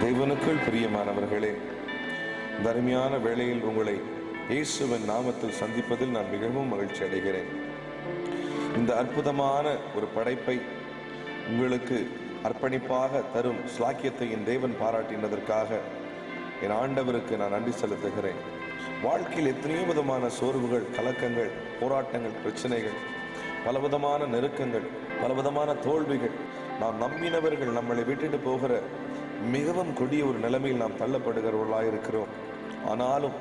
தேவனுக்குள் பிரியமானவர்களே, தர்மியான வேளையில் உங்களை இயேசுவின் நாமத்தில் சந்திப்பதில் நான் மிகவும் மகிழ்ச்சி அடைகிறேன். இந்த அற்புதமான ஒரு படைப்பை உங்களுக்கு அர்ப்பணிப்பாக தரும் ஸ்லாக்கியத்தை என் தேவன் பாராட்டினதற்காக என் ஆண்டவருக்கு நான் நன்றி செலுத்துகிறேன். வாழ்க்கையில் எத்தனையோ விதமான சோர்வுகள், கலக்கங்கள், போராட்டங்கள், பிரச்சனைகள், பலவிதமான நெருக்கங்கள், பலவிதமான தோல்விகள், நாம் நம்பினவர்கள் நம்மளை விட்டுட்டு போகிற மிகவும் கொடிய ஒரு நிலைமையில் நாம் தள்ளப்படுகிறவர்களாக இருக்கிறோம். ஆனாலும்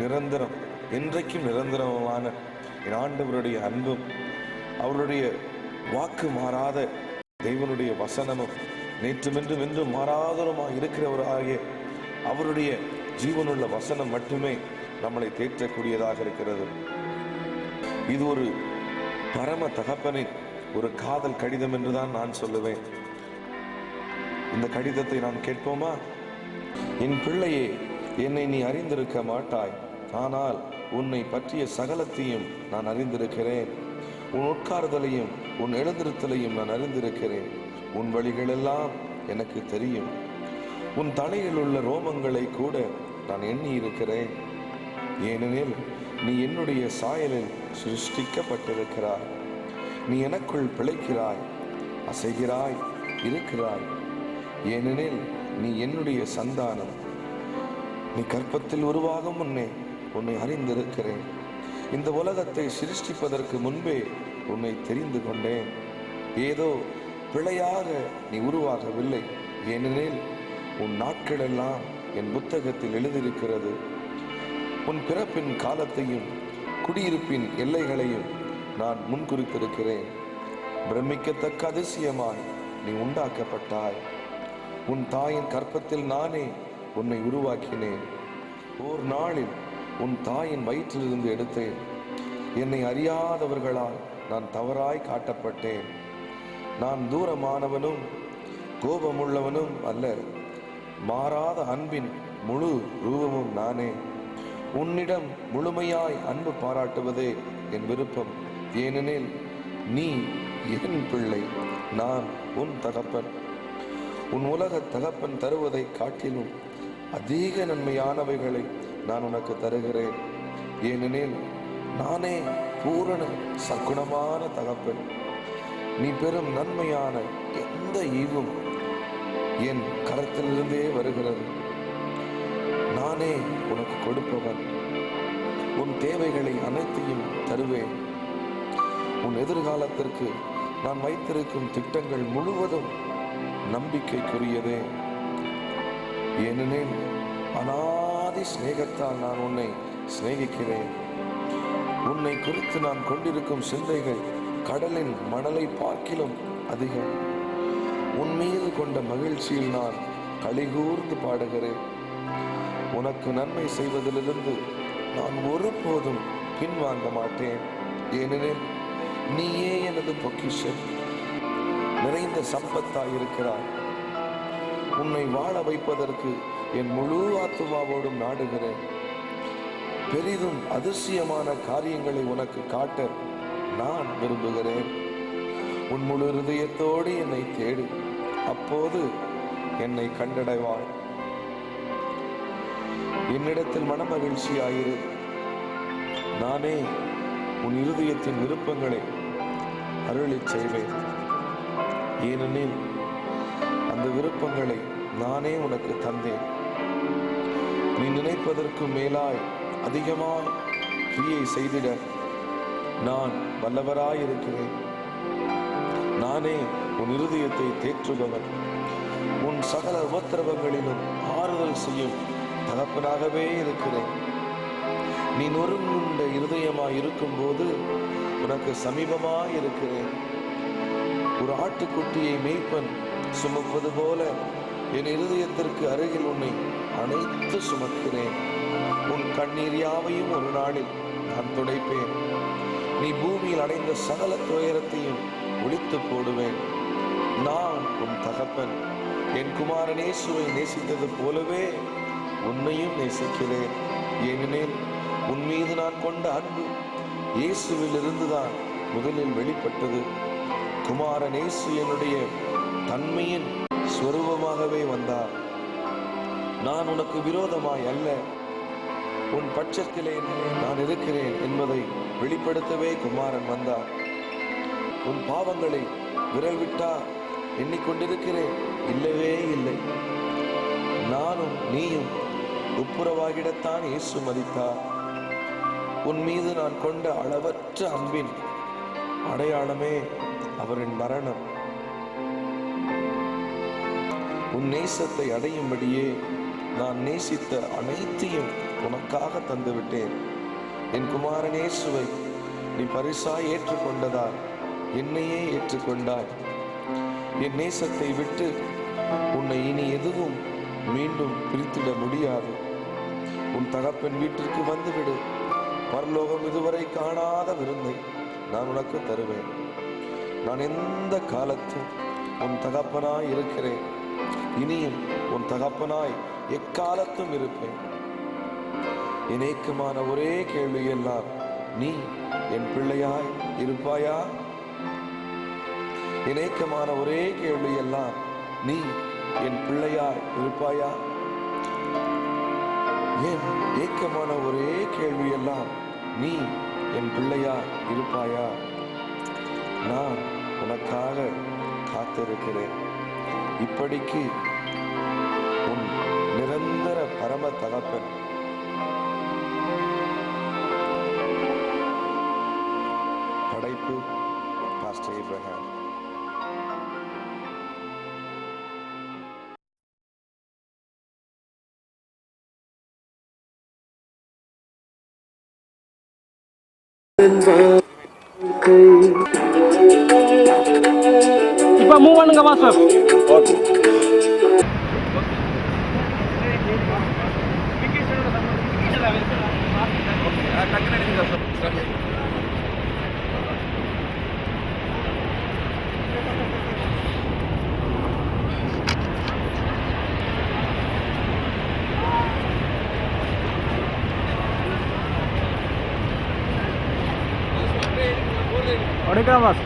நிரந்தரம் என்றைக்கும் நிரந்தரமான என் ஆண்டவருடைய அன்பும் அவருடைய வாக்கு மாறாத தேவனுடைய வசனமும் நேற்றுமென்றும் என்றும் மாறாதவருமாக இருக்கிறவராகிய அவருடைய ஜீவனுள்ள வசனம் மட்டுமே நம்மளை தேற்றக்கூடியதாக இருக்கிறது. இது ஒரு பரம தகப்பனின் ஒரு காதல் கடிதம் என்றுதான் நான் சொல்லுவேன். இந்த கடிதத்தை நாம் கேட்போமா? என் பிள்ளையே, என்னை நீ அறிந்திருக்க மாட்டாய், ஆனால் உன்னை பற்றிய சகலத்தையும் நான் அறிந்திருக்கிறேன். உன் உட்கார்தலையும் உன் எழுந்திருத்தலையும் நான் அறிந்திருக்கிறேன். உன் வழிகளெல்லாம் எனக்கு தெரியும். உன் தலையில் உள்ள ரோமங்களை கூட நான் எண்ணி இருக்கிறேன். ஏனெனில் நீ என்னுடைய சாயலில் சிருஷ்டிக்கப்பட்டிருக்கிறாய். நீ எனக்குள் பிழைக்கிறாய், அசைகிறாய், இருக்கிறாய். ஏனெனில் நீ என்னுடைய சந்தானம். நீ கற்பத்தில் உருவாகும் முன்னே உன்னை அறிந்திருக்கிறேன். இந்த உலகத்தை சிருஷ்டிப்பதற்கு முன்பே உன்னை தெரிந்து கொண்டேன். ஏதோ பிழையாக நீ உருவாகவில்லை. ஏனெனில் உன் நாட்களெல்லாம் என் புத்தகத்தில் எழுதியிருக்கிறது. உன் பிறப்பின் காலத்தையும் குடியிருப்பின் எல்லைகளையும் நான் முன்குறித்திருக்கிறேன். பிரமிக்கத்தக்க அதிசயமாய் நீ உண்டாக்கப்பட்டாய். உன் தாயின் கற்பத்தில் நானே உன்னை உருவாக்கினேன். ஓர் நாளில் உன் தாயின் வயிற்றிலிருந்து எடுத்தேன். என்னை அறியாதவர்களால் நான் தவறாய் காட்டப்பட்டேன். நான் தூரமானவனும் கோபமுள்ளவனும் அல்ல, மாறாத அன்பின் முழு ரூபமும் நானே. உன்னிடம் முழுமையாய் அன்பு பாராட்டுவதே என் விருப்பம். ஏனெனில் நீ என் பிள்ளை, நான் உன் தகப்பன். உன் உலக தகப்பன் தருவதை காட்டிலும் அதிக நன்மையானவைகளை நான் உனக்கு தருகிறேன். ஏனெனில் நானே பூரண சற்குணமான தகப்பன். நீ பெறும் நன்மையான எந்த ஈவும் என் கரத்திலிருந்தே வருகிறது. நானே உனக்கு கொடுப்பவன். உன் தேவைகளை அனைத்தையும் தருவேன். உன் எதிர்காலத்திற்கு நான் வைத்திருக்கும் திட்டங்கள் முழுவதும் நம்பிக்கைக்குரியதே. ஏனெனில் அநாதி சிநேகத்தால் நான் உன்னை சிநேகிக்கிறேன். உன்னை குறித்து நான் கொண்டிருக்கும் சிந்தைகள் கடலின் மணலை பார்க்கிலும் அதிகம். உன் மீது கொண்ட மகிழ்ச்சியில் நான் களிகூர்ந்து பாடுகிறேன். உனக்கு நன்மை செய்வதிலிருந்து நான் ஒருபோதும் பின்வாங்க மாட்டேன். ஏனெனில் நீயே எனது பொக்கிஷம், நிறைந்த சம்பத்தாயிருக்கிறாய். உன்னை வாழ வைப்பதற்கு என் முழு ஆத்துமாவோடும் நாடுகிறேன். பெரிதும் அதிசயமான காரியங்களை உனக்கு காட்ட நான் விரும்புகிறேன். உன் முழு இருதயத்தோடு என்னை தேடு, அப்போது என்னை கண்டடைவாய். என்னிடத்தில் மனமகிழ்ச்சியாயிரு. நானே உன் இருதயத்தின் விருப்பங்களை அருளிச் செய்வேன். ஏனெனில் அந்த விருப்பங்களை நானே உனக்கு தந்தேன். நீ நினைப்பதற்கு மேலாய் அதிகமாய் கிரியை செய்திட நான் வல்லவராயிருக்கிறேன். நானே உன் இருதயத்தை தேற்றுபவன். உன் சகல உபத்திரவங்களிலும் ஆறுதல் செய்யும் தகப்பனாகவே இருக்கிறேன். நீ நொறுங்குண்ட இருதயமாய் இருக்கும் போது உனக்கு சமீபமாய் இருக்கிறேன். ஒரு ஆட்டுக்குட்டியை மேய்ப்பன் சுமப்பது போல என் இருதயத்திற்கு அருகில் உன்னை அனைத்து சுமக்கிறேன். உன் கண்ணீர் யாவையும் ஒரு நாளில் நான் துடைப்பேன். நீ பூமியில் அடைந்த சகல துயரத்தையும் ஒழித்து போடுவேன். நான் உன் தகப்பன். என் குமாரன் இயேசுவை நேசித்தது போலவே உன்னையும் நேசிக்கிறேன். ஏனெனில் உன் மீது நான் கொண்ட அன்பு இயேசுவில் இருந்துதான் முதலில் வெளிப்பட்டது. குமாரன் இயேசு என்னுடைய தன்மையின் ஸ்வரூபமாகவே வந்தார். நான் உனக்கு விரோதமாய் அல்ல, உன் பட்சத்திலே நான் இருக்கிறேன் என்பதை வெளிப்படுத்தவே குமாரன் வந்தார். உன் பாவங்களை விரல் விட்டா எண்ணிக்கொண்டிருக்கிறேன், இல்லவே இல்லை. நானும் நீயும் ஒப்புரவாகிடத்தான் இயேசு மதித்தார். உன் மீது நான் கொண்ட அளவற்ற அன்பின் அடையாளமே அவரின் மரணம். உன் நேசத்தை அடையும்படியே நான் நேசித்த அனைத்தையும் உனக்காக தந்துவிட்டேன். என் குமாரன் இயேசுவை நீ பரிசாய் ஏற்றுக்கொண்டதால் என்னையே ஏற்றுக்கொண்டாய். என் நேசத்தை விட்டு உன்னை இனி எதுவும் மீண்டும் பிரித்திட முடியாது. உன் தகப்பன் வீட்டிற்கு வந்துவிடு. பரலோகம் இதுவரை காணாத விருந்தை நான் உனக்கு தருவேன். நான் எந்த காலத்தும் உன் தகப்பனாய் இருக்கிறேன். இனியும் உன் தகப்பனாய் எக்காலத்தும் இருப்பேன். என் ஏக்கமான ஒரே கேள்வி எல்லாம், நீ என் பிள்ளையாய் இருப்பாயா? என் ஏக்கமான ஒரே கேள்வி எல்லாம், நீ என் பிள்ளையாய் இருப்பாயா? என் ஏக்கமான ஒரே கேள்வி எல்லாம், நீ என் பிள்ளையாய் இருப்பாயா? நான் உனக்காக காத்திருக்கிறேன். இப்படிக்கு உன் நிரந்தர பரம தகப்பன் படைப்பு பாஸ்டர் ஏப்ரஹாம். இப்ப மூவ் பண்ணுங்க master. Okay. Orika mas.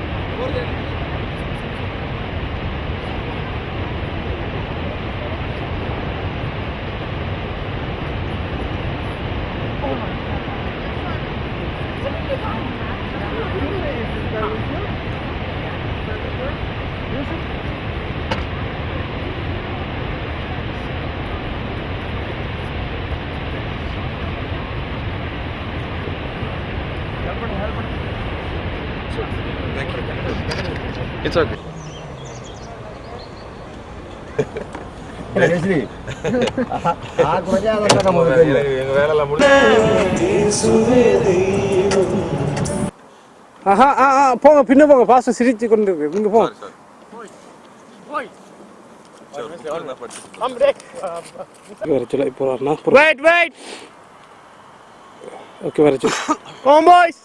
It's okay. போங்க பின்ன போங்க, பாஸ்டர் சிரிச்சு கொண்டு இருக்கு. நீங்க போங்க. ஓகே வர சொல்லு. Come boys.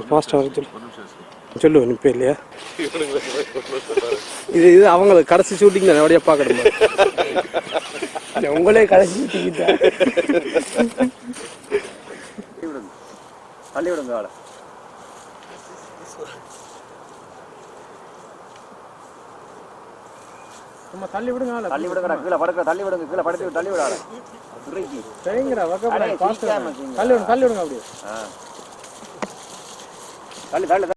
ஃபாஸ்ட்டாக வர சொல்லு இப்போ இல்லையா? இது அவங்களுக்கு கடைசி ஷூட்டிங் தான், அப்படியே பார்க்கணும். உங்களே கடைசி ஷூட்டிங் தான். தள்ளி விடுங்க ஆளை. நம்ம தள்ளி விடுங்க ஆளை. தள்ளி விடுங்கடா, கீழே படுக்க தள்ளி விடுங்க, கீழே படுத்து தள்ளி விட ஆளை. சரிங்கடா, தள்ளி விடுங்க அப்படியே. தள்ளி